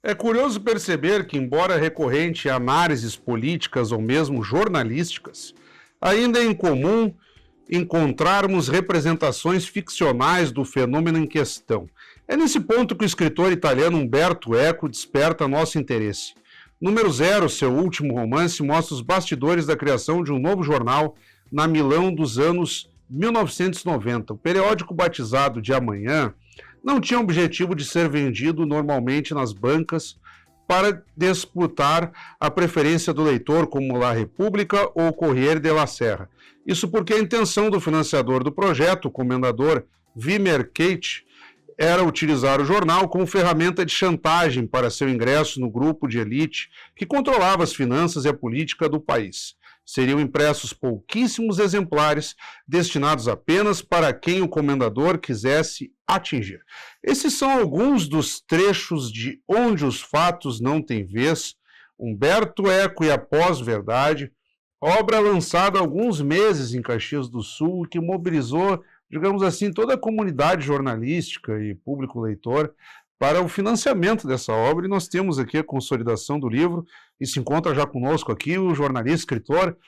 É curioso perceber que, embora recorrente a análises políticas ou mesmo jornalísticas, ainda é incomum encontrarmos representações ficcionais do fenômeno em questão. É nesse ponto que o escritor italiano Umberto Eco desperta nosso interesse. Número Zero, seu último romance, mostra os bastidores da criação de um novo jornal na Milão dos anos 1990. O periódico batizado de Amanhã não tinha o objetivo de ser vendido normalmente nas bancas para disputar a preferência do leitor, como La República ou Corriere della Sera. Isso porque a intenção do financiador do projeto, o comendador Vimer Kate, era utilizar o jornal como ferramenta de chantagem para seu ingresso no grupo de elite que controlava as finanças e a política do país. Seriam impressos pouquíssimos exemplares, destinados apenas para quem o comendador quisesse atingir. Esses são alguns dos trechos de Onde os Fatos Não Têm Vez, Umberto Eco e a Pós-Verdade, obra lançada há alguns meses em Caxias do Sul, que mobilizou, digamos assim, toda a comunidade jornalística e público leitor para o financiamento dessa obra, e nós temos aqui a consolidação do livro, e se encontra já conosco aqui o jornalista, escritor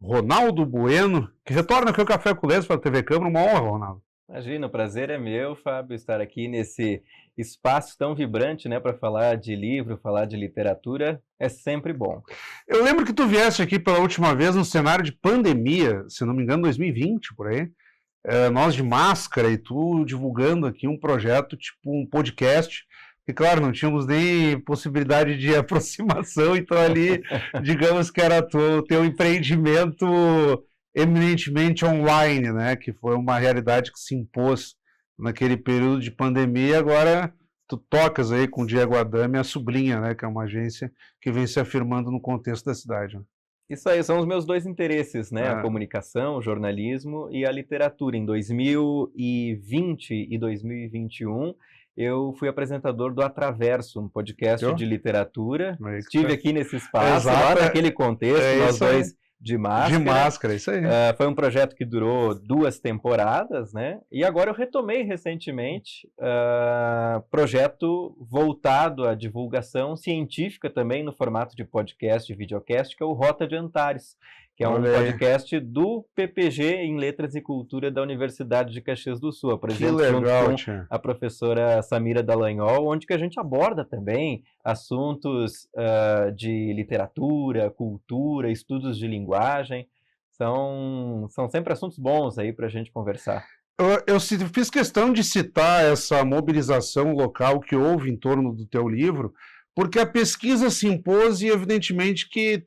Ronaldo Bueno, que retorna aqui ao Café com Letras para a TV Câmara. Uma honra, Ronaldo. Imagina, o prazer é meu, Fábio, estar aqui nesse espaço tão vibrante, né, para falar de livro, falar de literatura, é sempre bom. Eu lembro que tu vieste aqui pela última vez no cenário de pandemia, se não me engano, 2020, por aí, nós de máscara e tu divulgando aqui um projeto, tipo um podcast, que claro, não tínhamos nem possibilidade de aproximação, então ali, digamos que era teu empreendimento eminentemente online, né, que foi uma realidade que se impôs naquele período de pandemia, e agora tu tocas aí com o Diego Adame, a Sublinha, né, que é uma agência que vem se afirmando no contexto da cidade, né? Isso aí, são os meus dois interesses, né, a Ah, comunicação, o jornalismo e a literatura. Em 2020 e 2021, eu fui apresentador do Atraverso, um podcast viu? de literatura. Aí que Estive tá. aqui nesse espaço, lá Exato, naquele contexto, nós isso aí. dois de De máscara. máscara, isso aí. Foi um projeto que durou 2 temporadas, né? E agora eu retomei recentemente, projeto voltado à divulgação científica também no formato de podcast e videocast, que é o Rota de Antares, que é um Olha aí. podcast do PPG em Letras e Cultura da Universidade de Caxias do Sul. Que Apresento junto legal, com tia. a professora Samira Dallagnol, onde que a gente aborda também assuntos de literatura, cultura, estudos de linguagem. São sempre assuntos bons aí para a gente conversar. Fiz questão de citar essa mobilização local que houve em torno do teu livro, porque a pesquisa se impôs e, evidentemente, que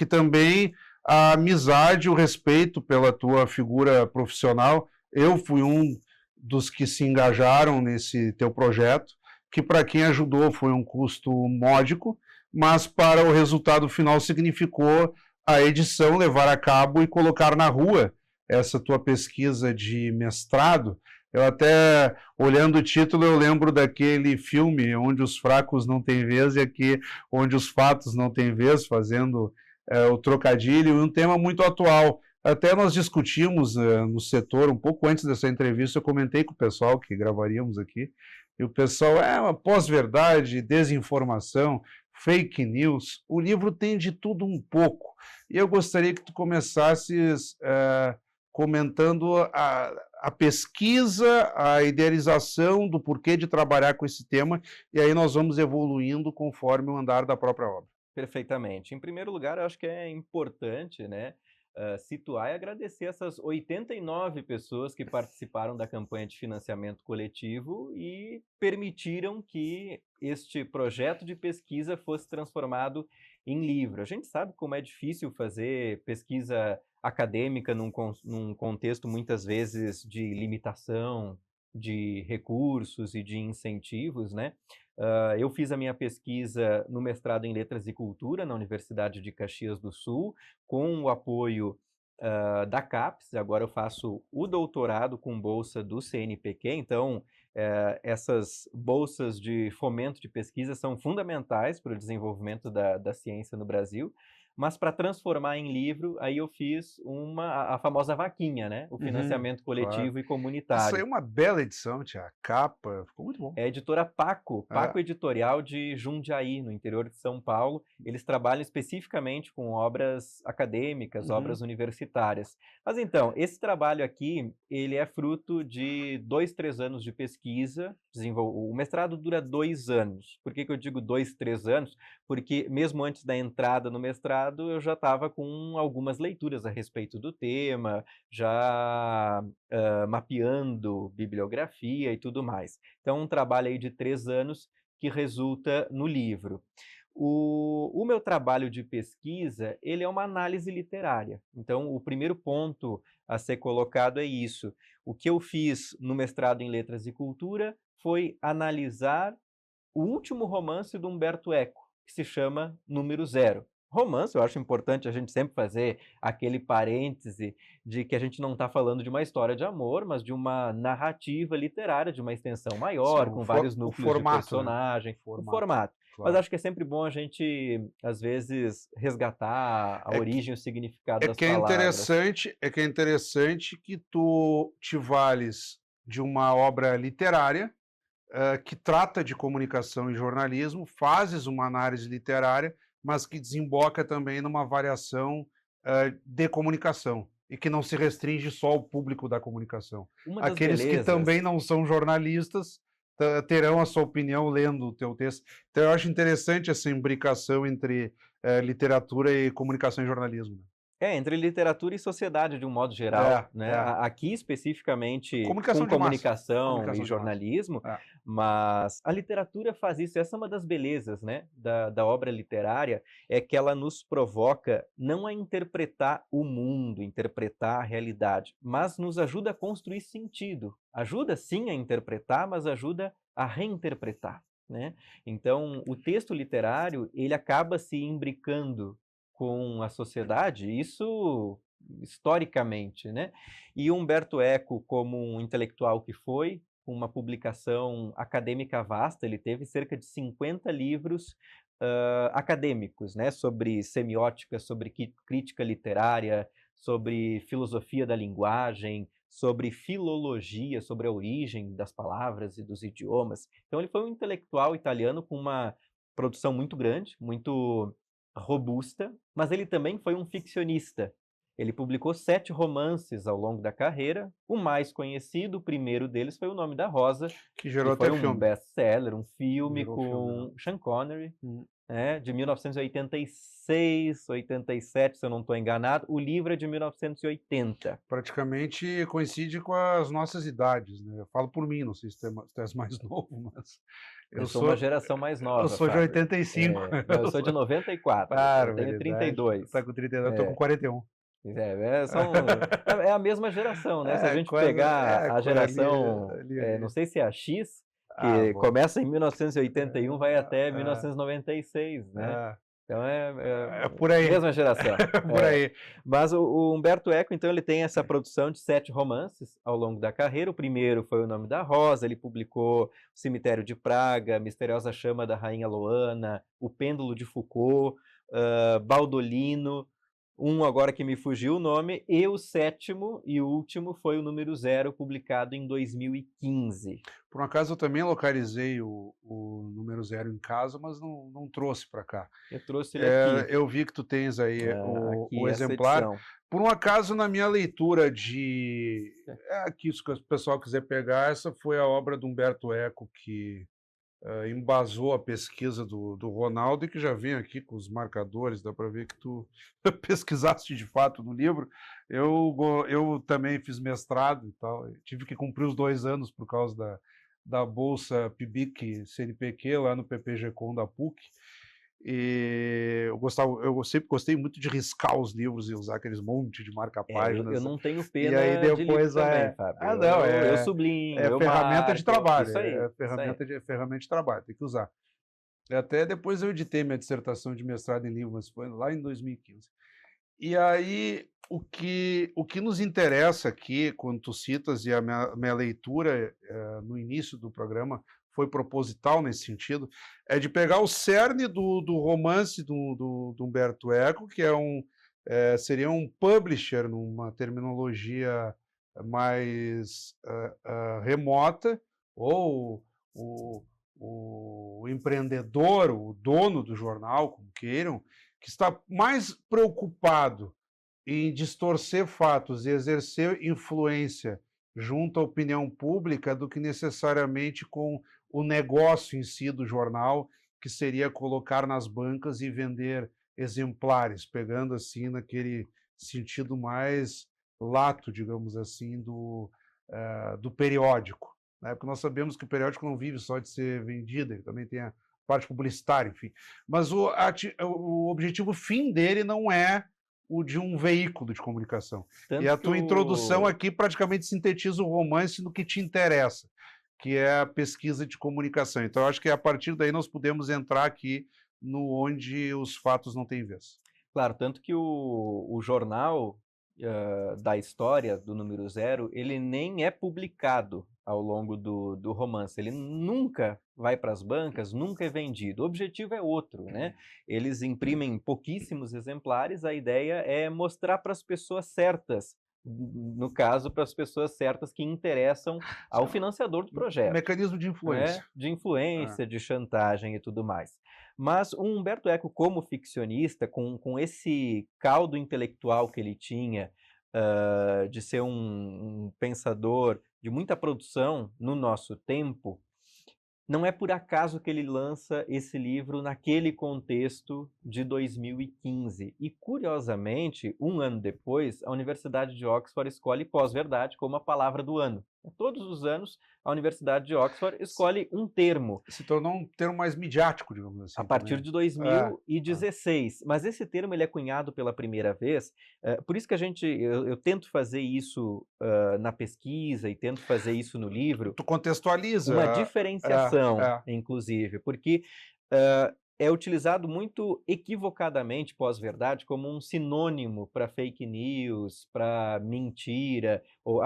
também a amizade, o respeito pela tua figura profissional. Eu fui um dos que se engajaram nesse teu projeto, que para quem ajudou foi um custo módico, mas para o resultado final significou a edição, levar a cabo e colocar na rua essa tua pesquisa de mestrado. Eu até, olhando o título, eu lembro daquele filme Onde os Fracos Não Têm Vez e aqui Onde os Fatos Não Têm Vez, fazendo o trocadilho, e um tema muito atual. Até nós discutimos no setor, um pouco antes dessa entrevista, eu comentei com o pessoal que gravaríamos aqui, e o pessoal, uma pós-verdade, desinformação, fake news. O livro tem de tudo um pouco. E eu gostaria que tu começasses comentando a pesquisa, a idealização do porquê de trabalhar com esse tema, e aí nós vamos evoluindo conforme o andar da própria obra. Perfeitamente. Em primeiro lugar, eu acho que é importante, né, situar e agradecer essas 89 pessoas que participaram da campanha de financiamento coletivo e permitiram que este projeto de pesquisa fosse transformado em livro. A gente sabe como é difícil fazer pesquisa acadêmica num contexto muitas vezes de limitação de recursos e de incentivos, né? Eu fiz a minha pesquisa no mestrado em Letras e Cultura na Universidade de Caxias do Sul, com o apoio da CAPES. Agora eu faço o doutorado com bolsa do CNPq, então essas bolsas de fomento de pesquisa são fundamentais para o desenvolvimento da ciência no Brasil. mas para transformar em livro, aí eu fiz a famosa vaquinha, né? O financiamento claro. coletivo e Isso aí é comunitário. uma bela edição, tia. A capa, ficou muito bom. É a editora Paco, É. Paco Editorial de Jundiaí, no interior de São Paulo. Eles trabalham especificamente com obras acadêmicas, obras universitárias. Mas então, esse trabalho aqui, ele é fruto de 2, 3 anos de pesquisa. O mestrado dura 2 anos. Por que que eu digo 2, 3 anos? Porque mesmo antes da entrada no mestrado, eu já estava com algumas leituras a respeito do tema, já mapeando bibliografia e tudo mais. Então, um trabalho aí de 3 anos que resulta no livro. O meu trabalho de pesquisa, ele é uma análise literária. Então, o primeiro ponto a ser colocado é isso. O que eu fiz no mestrado em Letras e Cultura foi analisar o último romance do Humberto Eco, que se chama Número Zero. Romance, eu acho importante a gente sempre fazer aquele parêntese de que a gente não está falando de uma história de amor, mas de uma narrativa literária, de uma extensão Sim, maior, com vários o núcleos de formato, né? personagem, o Formato, formato. Mas claro. acho que é sempre bom a gente, às vezes, resgatar a É que, origem e o significado é das que é palavras. interessante, é que é interessante que tu te vales de uma obra literária que trata de comunicação e jornalismo, fazes uma análise literária, mas que desemboca também numa variação de comunicação e que não se restringe só ao público da comunicação. Uma das Aqueles que também belezas não são jornalistas terão a sua opinião lendo o teu texto. Então eu acho interessante essa imbricação entre literatura e comunicação e jornalismo. entre literatura e sociedade de um modo geral, É, né? é. Aqui especificamente com Comunicação de massa. comunicação e Comunicação de massa. jornalismo, É. mas a literatura faz isso. Essa é uma das belezas, né, da obra literária, é que ela nos provoca não a interpretar o mundo, interpretar a realidade, mas nos ajuda a construir sentido. Ajuda sim a interpretar, mas ajuda a reinterpretar, né? Então, o texto literário, ele acaba se imbricando com a sociedade, isso historicamente, né? E Humberto Eco, como um intelectual que foi, com uma publicação acadêmica vasta, ele teve cerca de 50 livros acadêmicos, né? Sobre semiótica, sobre crítica literária, sobre filosofia da linguagem, sobre filologia, sobre a origem das palavras e dos idiomas. Então ele foi um intelectual italiano com uma produção muito grande, muito robusta, mas ele também foi um ficcionista. Ele publicou 7 romances ao longo da carreira. O mais conhecido, o primeiro deles, foi O Nome da Rosa, Que que gerou foi até um filme. best-seller, um filme Gerou filme, né? com Sean Connery, Hum. de 1986, 87, se eu não estou enganado. O livro é de 1980. Praticamente coincide com as nossas idades, né? Eu falo por mim, não sei se tu és mais novo, mas Eu sou uma geração mais nova, sou de Fábio. 85. Não, eu sou de 94. Eu tenho Barbaridade. 32. Tá com 32, eu tô com É. 41. É a mesma geração, né? Se a É, gente quase, pegar a ali, geração, não ali. sei se é a X, Ah, que bom. começa em 1981, vai até É, 1996, né? é, Então é por aí, mesma geração. por aí. Mas o Humberto Eco, então, ele tem essa produção de 7 romances ao longo da carreira. O primeiro foi O Nome da Rosa, ele publicou O Cemitério de Praga, Misteriosa Chama da Rainha Loana, O Pêndulo de Foucault, Baldolino, agora que me fugiu o nome, e o 7º e último foi o Número Zero, publicado em 2015. Por um acaso eu também localizei o Número Zero em casa, mas não trouxe para cá. Eu trouxe ele aqui. Eu vi que tu tens aí Aqui o essa exemplar. edição. Por um acaso, na minha leitura de... aqui, se o pessoal quiser pegar, essa foi a obra do Humberto Eco que embasou a pesquisa do Ronaldo e que já vem aqui com os marcadores, dá para ver que tu pesquisaste de fato no livro. Eu também fiz mestrado e tal, tive que cumprir os 2 anos por causa da bolsa PIBIC CNPq lá no PPG-Com da PUC. E eu sempre gostei muito de riscar os livros e usar aqueles monte de marca-páginas. Eu não tenho E pena aí de livro depois também, Fábio. não, Eu sublinho, eu ferramenta de marco. trabalho, Isso aí, é isso aí. ferramenta de trabalho, tem que usar. Até depois eu editei minha dissertação de mestrado em livro, mas foi lá em 2015. E aí, o que nos interessa aqui, quando tu citas, e a minha leitura no início do programa, foi proposital nesse sentido, é de pegar o cerne do romance do Humberto Eco, que seria um publisher, numa terminologia mais remota, ou o empreendedor, o dono do jornal, como queiram, que está mais preocupado em distorcer fatos e exercer influência junto à opinião pública do que necessariamente com o negócio em si do jornal, que seria colocar nas bancas e vender exemplares, pegando assim naquele sentido mais lato, digamos assim, do periódico, né? Porque nós sabemos que o periódico não vive só de ser vendido, ele também tem a parte publicitária, enfim. Mas o objetivo fim dele não é o de um veículo de comunicação. E Tanto a que tua introdução o... aqui praticamente sintetiza o romance no que te interessa, que é a pesquisa de comunicação. Então, eu acho que a partir daí nós podemos entrar aqui no onde os fatos não têm vez. Claro, tanto que o jornal da história do Número Zero, ele nem é publicado ao longo do romance. Ele nunca vai para as bancas, nunca é vendido. O objetivo é outro, né? Eles imprimem pouquíssimos exemplares, a ideia é mostrar para as pessoas certas, no caso, para as pessoas certas que interessam ao financiador do projeto. Mecanismo de influência. De influência, de chantagem e tudo mais. Mas o Humberto Eco, como ficcionista, com esse caldo intelectual que ele tinha, de ser um pensador de muita produção no nosso tempo, não é por acaso que ele lança esse livro naquele contexto de 2015. E, curiosamente, um ano depois, a Universidade de Oxford escolhe pós-verdade como a palavra do ano. Todos os anos, a Universidade de Oxford escolhe um termo. Se tornou um termo mais midiático, digamos assim. A partir de 2016. Mas esse termo ele é cunhado pela primeira vez. Por isso que eu tento fazer isso na pesquisa e tento fazer isso no livro. Tu contextualiza. Uma diferenciação, inclusive, porque é utilizado muito equivocadamente pós-verdade como um sinônimo para fake news, para mentira, ou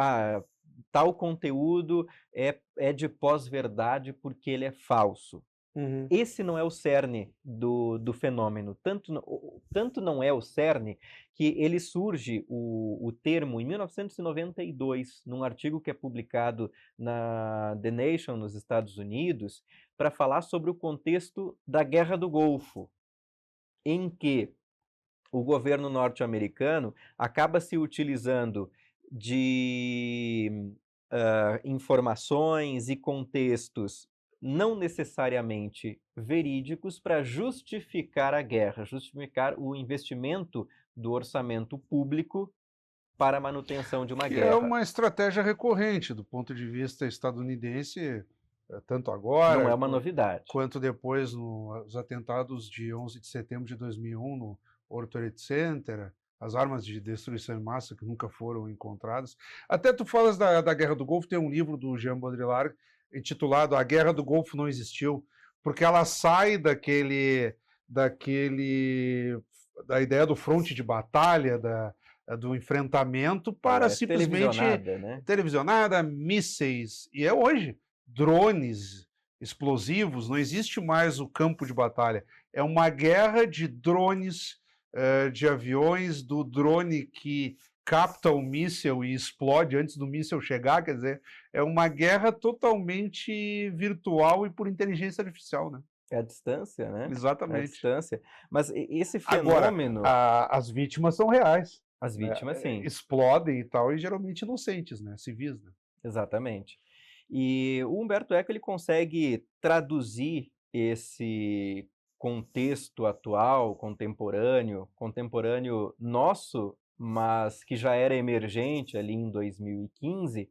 tal conteúdo é de pós-verdade porque ele é falso. Uhum. Esse não é o cerne do fenômeno. Tanto não é o cerne que ele surge, o termo, em 1992, num artigo que é publicado na The Nation, nos Estados Unidos, para falar sobre o contexto da Guerra do Golfo, em que o governo norte-americano acaba se utilizando de informações e contextos não necessariamente verídicos para justificar a guerra, justificar o investimento do orçamento público para a manutenção de uma guerra. É uma estratégia recorrente do ponto de vista estadunidense, tanto agora... Não é uma novidade. Quanto depois nos atentados de 11 de setembro de 2001, no World Trade Center, as armas de destruição em massa que nunca foram encontradas. Até tu falas da Guerra do Golfo, tem um livro do Jean Baudrillard intitulado A Guerra do Golfo Não Existiu, porque ela sai da ideia do fronte de batalha, do enfrentamento, para simplesmente televisionada, mísseis, e é hoje, drones explosivos, não existe mais o campo de batalha, é uma guerra de drones, de aviões, do drone que capta o míssil e explode antes do míssil chegar, quer dizer, é uma guerra totalmente virtual e por inteligência artificial, né? É a distância, né? Exatamente. É a distância. Mas esse fenômeno... Agora, as vítimas são reais. As vítimas, sim. Explodem e tal, e geralmente inocentes, né? Civis, né? Exatamente. E o Humberto Eco ele consegue traduzir esse contexto atual, contemporâneo nosso, mas que já era emergente ali em 2015,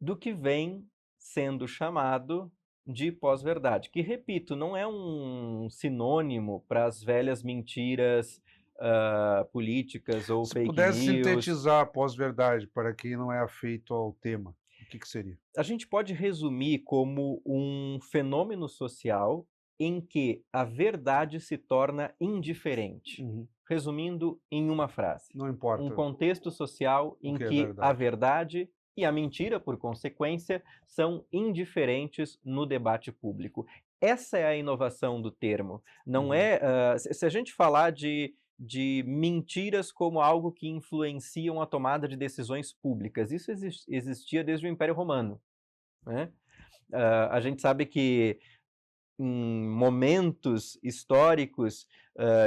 do que vem sendo chamado de pós-verdade, que, repito, não é um sinônimo para as velhas mentiras políticas ou fake news. Se pudesse sintetizar a pós-verdade para quem não é afeito ao tema, o que seria? A gente pode resumir como um fenômeno social em que a verdade se torna indiferente. Resumindo em uma frase. Não importa. Um contexto social em que a verdade e a mentira, por consequência, são indiferentes no debate público. Essa é a inovação do termo. Não é, se a gente falar de mentiras como algo que influenciam a tomada de decisões públicas, isso existia desde o Império Romano, né? A gente sabe que em momentos históricos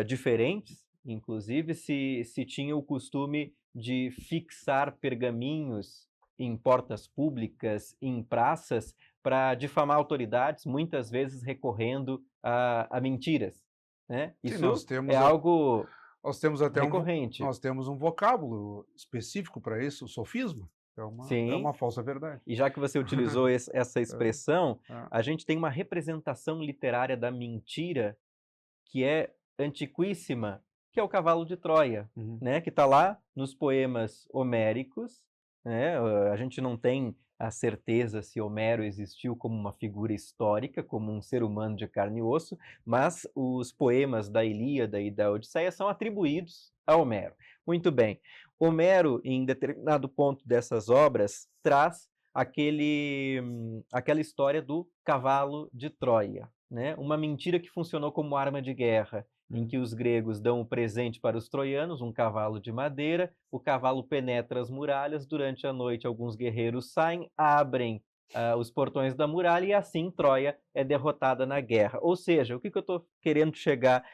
diferentes, inclusive, se tinha o costume de fixar pergaminhos em portas públicas, em praças, para difamar autoridades, muitas vezes recorrendo a mentiras, né? Sim, Isso é algo nós temos até recorrente. nós temos um vocábulo específico para isso, o sofisma. É Sim. uma falsa verdade. E já que você utilizou essa expressão, É. a gente tem uma representação literária da mentira que é antiquíssima, que é o cavalo de Troia, Uhum. né? Que está lá nos poemas homéricos, né? A gente não tem a certeza se Homero existiu como uma figura histórica, como um ser humano de carne e osso, mas os poemas da Ilíada e da Odisseia são atribuídos a Homero. Muito bem. Homero, em determinado ponto dessas obras, traz aquela história do cavalo de Troia, né? Uma mentira que funcionou como arma de guerra, em que os gregos dão o presente para os troianos, um cavalo de madeira, o cavalo penetra as muralhas, durante a noite alguns guerreiros saem, abrem os portões da muralha e assim Troia é derrotada na guerra. Ou seja, o que eu estou querendo chegar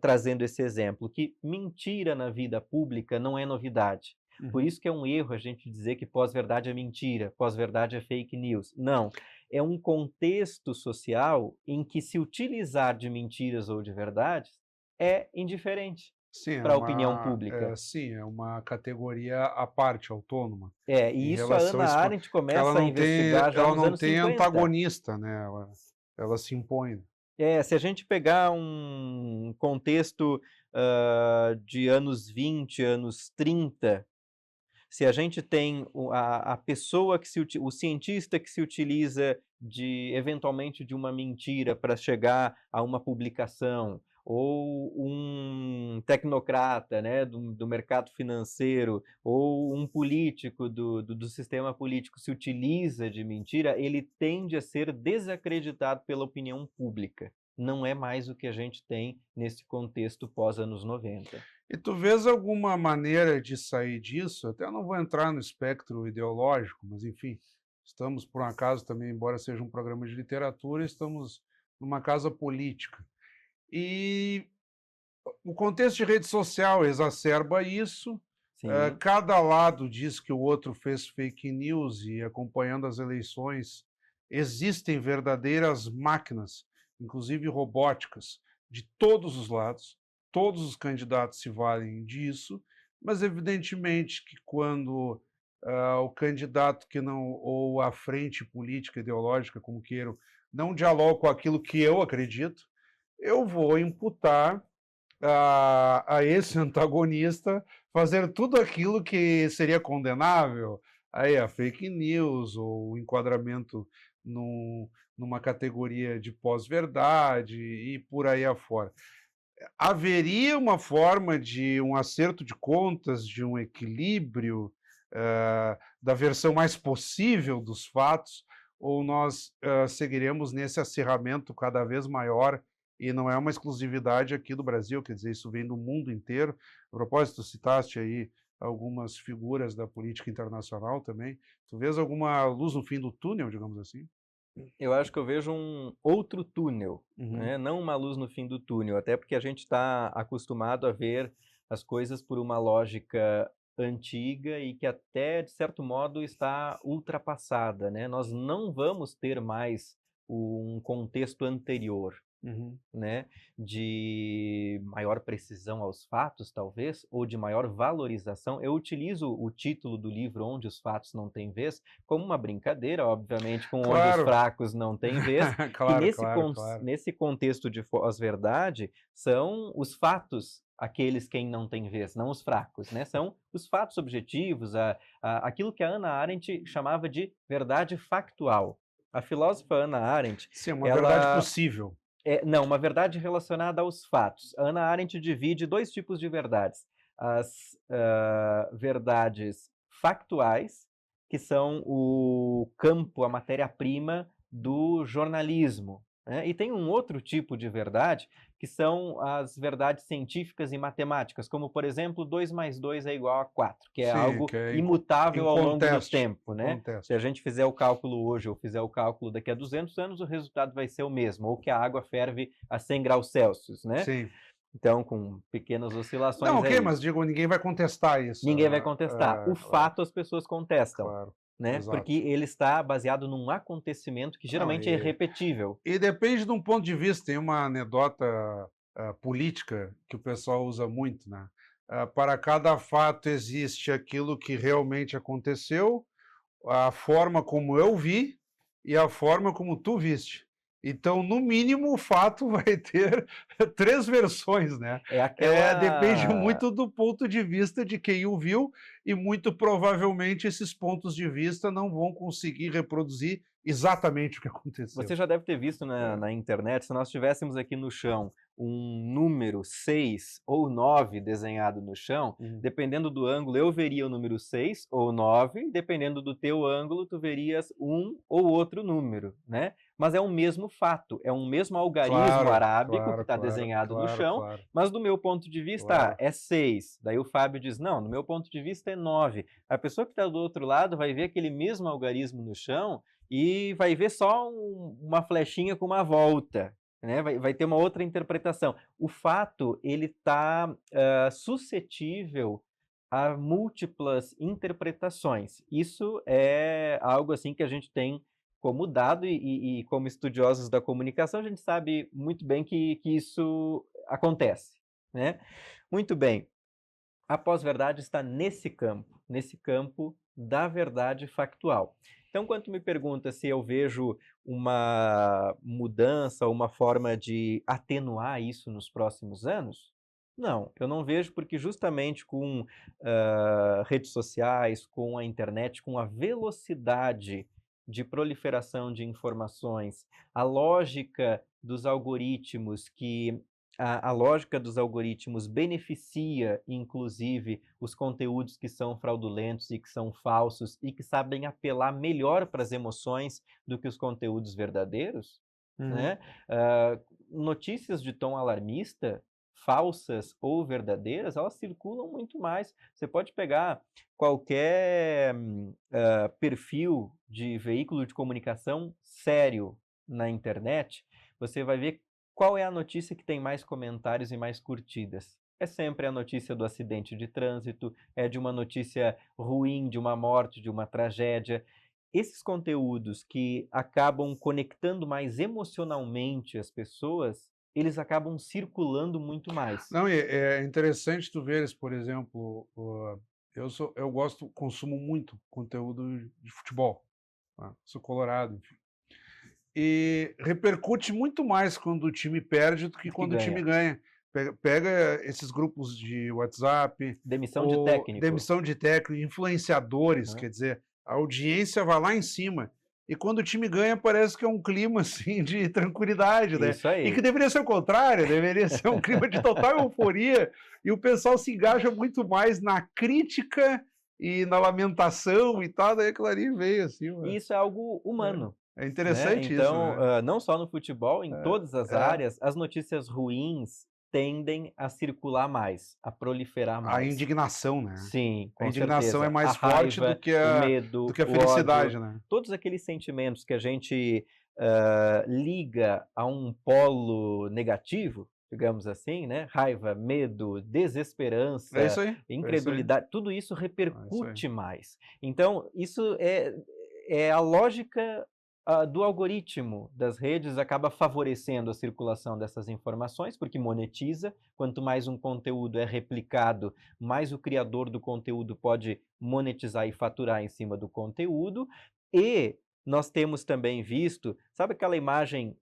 trazendo esse exemplo? Que mentira na vida pública não é novidade. Por isso que é um erro a gente dizer que pós-verdade é mentira, pós-verdade é fake news. Não, é um contexto social em que se utilizar de mentiras ou de verdades é indiferente Sim, para a opinião pública. sim, é uma categoria à parte, autônoma, E em isso a relação a Hannah esse Arendt começa a ela investigar já nos não anos tem 50. antagonista, né, ela se impõe. Se a gente pegar um contexto de anos 20, anos 30, se a gente tem a pessoa o cientista que se utiliza eventualmente de uma mentira para chegar a uma publicação, ou um tecnocrata, né, do mercado financeiro, ou um político do sistema político se utiliza de mentira, ele tende a ser desacreditado pela opinião pública. Não é mais o que a gente tem nesse contexto pós-anos 90. E tu vês alguma maneira de sair disso? Até não vou entrar no espectro ideológico, mas enfim, estamos por um acaso também, embora seja um programa de literatura, estamos numa casa política. E o contexto de rede social exacerba isso, Sim. cada lado diz que o outro fez fake news e acompanhando as eleições, existem verdadeiras máquinas, inclusive robóticas, de todos os lados, todos os candidatos se valem disso, mas evidentemente que quando o candidato que não, ou a frente política, ideológica, como queiram, não dialoga com aquilo que eu acredito, eu vou imputar a esse antagonista fazer tudo aquilo que seria condenável, aí a fake news ou o enquadramento numa categoria de pós-verdade e por aí afora. Haveria uma forma de um acerto de contas, de um equilíbrio da versão mais possível dos fatos, ou nós seguiremos nesse acirramento cada vez maior e não é uma exclusividade aqui do Brasil, quer dizer, isso vem do mundo inteiro. A propósito, citaste aí algumas figuras da política internacional também. Tu vês alguma luz no fim do túnel, digamos assim? Eu acho que eu vejo um outro túnel, né? Não uma luz no fim do túnel, até porque a gente está acostumado a ver as coisas por uma lógica antiga e que até, de certo modo, está ultrapassada, né? Nós não vamos ter mais um contexto anterior, né, de maior precisão aos fatos, talvez, ou de maior valorização. Eu utilizo o título do livro Onde os Fatos Não Têm Vez como uma brincadeira, obviamente, com Onde os Claro, Fracos Não Têm Vez, que claro, claro, claro. nesse contexto de pós-verdade são os fatos aqueles quem não tem vez, não os fracos, né? São os fatos objetivos, aquilo que a Hannah Arendt chamava de verdade factual. A filósofa Hannah Arendt, Sim, é uma verdade ela possível. não, uma verdade relacionada aos fatos. A Hannah Arendt divide dois tipos de verdades. As verdades factuais que são o campo, a matéria-prima do jornalismo, né? E tem um outro tipo de verdade, que são as verdades científicas e matemáticas, como, por exemplo, 2 mais 2 é igual a 4, que é Sim, algo que é imutável ao longo do tempo, né? inconteste. Se a gente fizer o cálculo hoje ou fizer o cálculo daqui a 200 anos, o resultado vai ser o mesmo, ou que a água ferve a 100 graus Celsius, né? Sim. Então, com pequenas Não, oscilações ok, é mas isso. digo, ninguém vai contestar isso. Ninguém vai contestar. O fato as pessoas contestam, Claro, né? exato. Porque ele está baseado num acontecimento que Não, geralmente é irrepetível. e depende de um ponto de vista. Tem uma anedota política que o pessoal usa muito, né? Para cada fato existe aquilo que realmente aconteceu, a forma como eu vi e a forma como tu viste. Então, no mínimo, o fato vai ter 3 versões, né? Depende Aquela muito do ponto de vista de quem o viu e muito provavelmente esses pontos de vista não vão conseguir reproduzir exatamente o que aconteceu. Você já deve ter visto É. na internet, se nós tivéssemos aqui no chão um número 6 ou 9 desenhado no chão, dependendo do ângulo, eu veria o número 6 ou 9, dependendo do teu ângulo, tu verias um ou outro número, né? Mas é o mesmo fato, é um mesmo algarismo Claro, arábico que claro, está claro, desenhado no claro, chão, claro, mas do meu ponto de vista, claro. é 6. Daí o Fábio diz, não, do meu ponto de vista é 9. A pessoa que está do outro lado vai ver aquele mesmo algarismo no chão e vai ver só uma flechinha com uma volta, né? Vai ter uma outra interpretação. O fato, ele está suscetível a múltiplas interpretações. Isso é algo assim que a gente tem como dado e como estudiosos da comunicação, a gente sabe muito bem que isso acontece, né? Muito bem. A pós-verdade está nesse campo da verdade factual. Então, quando tu me pergunta se eu vejo uma mudança, uma forma de atenuar isso nos próximos anos, não, eu não vejo porque justamente com redes sociais, com a internet, com a velocidade de proliferação de informações, a lógica dos algoritmos que a lógica dos algoritmos beneficia, inclusive, os conteúdos que são fraudulentos e que são falsos e que sabem apelar melhor para as emoções do que os conteúdos verdadeiros, né? Notícias de tom alarmista, falsas ou verdadeiras, elas circulam muito mais. Você pode pegar qualquer perfil de veículo de comunicação sério na internet, você vai ver qual é a notícia que tem mais comentários e mais curtidas? É sempre a notícia do acidente de trânsito, é de uma notícia ruim, de uma morte, de uma tragédia. Esses conteúdos que acabam conectando mais emocionalmente as pessoas, eles acabam circulando muito mais. Não, é interessante tu veres, por exemplo, eu gosto, consumo muito conteúdo de futebol, tá? Sou colorado, enfim. E repercute muito mais quando o time perde do que Que quando o time ganha. ganha. Pega esses grupos de WhatsApp, Demissão de ou técnico. demissão de técnico, influenciadores, quer dizer, a audiência vai lá em cima. E quando o time ganha, parece que é um clima assim de tranquilidade, né? Isso E aí. que deveria ser o contrário, deveria ser um clima de total euforia, e o pessoal se engaja muito mais na crítica e na lamentação e tal, daí aquilo ali veio assim. E isso é algo humano. É Né? interessante isso, Então, né? não só no futebol, em todas as É. áreas, as notícias ruins tendem a circular mais, a proliferar A mais. indignação, né? Sim, A com indignação é certeza. A mais forte raiva, o do medo, que a o ódio, felicidade, né? todos aqueles sentimentos que a gente liga a um polo negativo, digamos assim, né? Raiva, medo, É desesperança, isso aí, é isso aí, incredulidade, tudo isso é isso aí. repercute mais. Então, isso é a lógica do algoritmo das redes acaba favorecendo a circulação dessas informações, porque monetiza. Quanto mais um conteúdo é replicado, mais o criador do conteúdo pode monetizar e faturar em cima do conteúdo. E nós temos também visto, sabe aquela imagem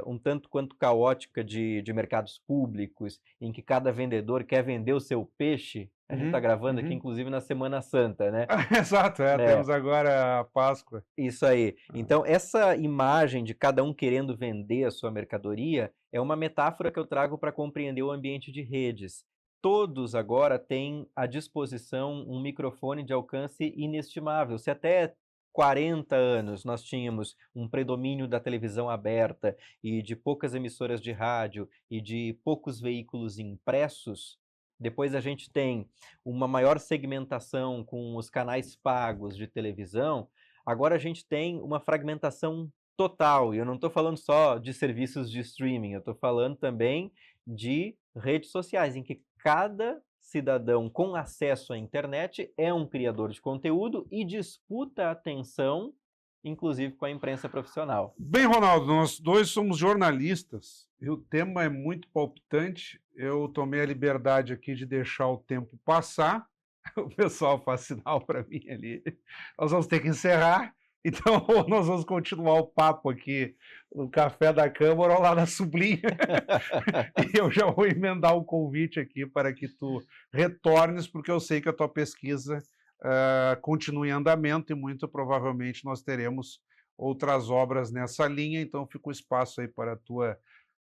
um tanto quanto caótica de mercados públicos, em que cada vendedor quer vender o seu peixe? A gente está gravando aqui, inclusive, na Semana Santa, né? Exato, temos agora a Páscoa. Isso aí. Então, essa imagem de cada um querendo vender a sua mercadoria é uma metáfora que eu trago para compreender o ambiente de redes. todos agora têm à disposição um microfone de alcance inestimável. Se até 40 anos nós tínhamos um predomínio da televisão aberta e de poucas emissoras de rádio e de poucos veículos impressos, depois a gente tem uma maior segmentação com os canais pagos de televisão, agora a gente tem uma fragmentação total. E eu não estou falando só de serviços de streaming, eu estou falando também de redes sociais, em que cada cidadão com acesso à internet é um criador de conteúdo e disputa a atenção, inclusive com a imprensa profissional. Bem, Ronaldo, nós dois somos jornalistas e o tema é muito palpitante. Eu tomei a liberdade aqui de deixar o tempo passar. O pessoal faz sinal para mim ali. Nós vamos ter que encerrar. Então, nós vamos continuar o papo aqui no Café da Câmara ou lá na Sublinha. E eu já vou emendar o convite aqui para que tu retornes, porque eu sei que a tua pesquisa continua em andamento e muito provavelmente nós teremos outras obras nessa linha. Então, fica o espaço aí para a tua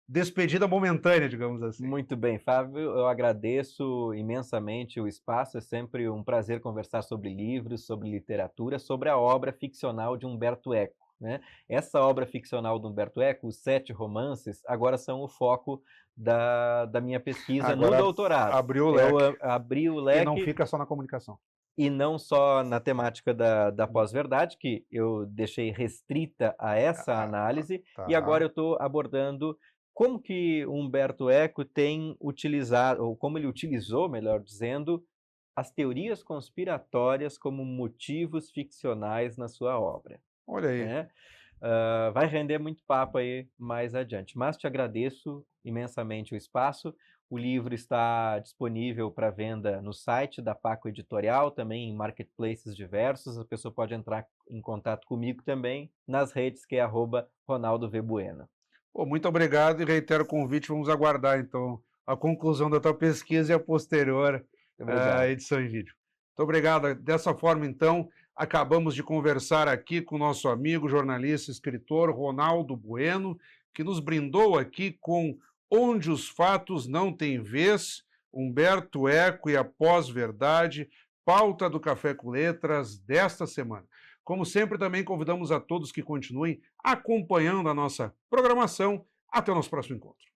despedida momentânea, digamos assim. Muito bem, Fábio, eu agradeço imensamente o espaço, é sempre um prazer conversar sobre livros, sobre literatura, sobre a obra ficcional de Umberto Eco, né? Essa obra ficcional de Umberto Eco, os 7 romances, agora são o foco da minha pesquisa Agora no doutorado. abriu o leque. Eu abri o leque. E não fica só na comunicação. E não só na temática da pós-verdade, que eu deixei restrita a essa análise, tá. E agora eu estou abordando como que Umberto Eco tem utilizado, ou como ele utilizou, melhor dizendo, as teorias conspiratórias como motivos ficcionais na sua obra. Olha aí. Né? Vai render muito papo aí mais adiante, mas te agradeço imensamente o espaço. O livro está disponível para venda no site da Paco Editorial, também em marketplaces diversos. A pessoa pode entrar em contato comigo também nas redes, que é @RonaldoVBueno. Muito obrigado e reitero o convite. Vamos aguardar, então, a conclusão da tua pesquisa e a posterior edição em vídeo. Muito obrigado. Dessa forma, então, acabamos de conversar aqui com o nosso amigo, jornalista, escritor Ronaldo Bueno, que nos brindou aqui com Onde os Fatos Não Têm Vez, Umberto Eco e a Pós-Verdade, pauta do Café com Letras desta semana. Como sempre, também convidamos a todos que continuem acompanhando a nossa programação. Até o nosso próximo encontro.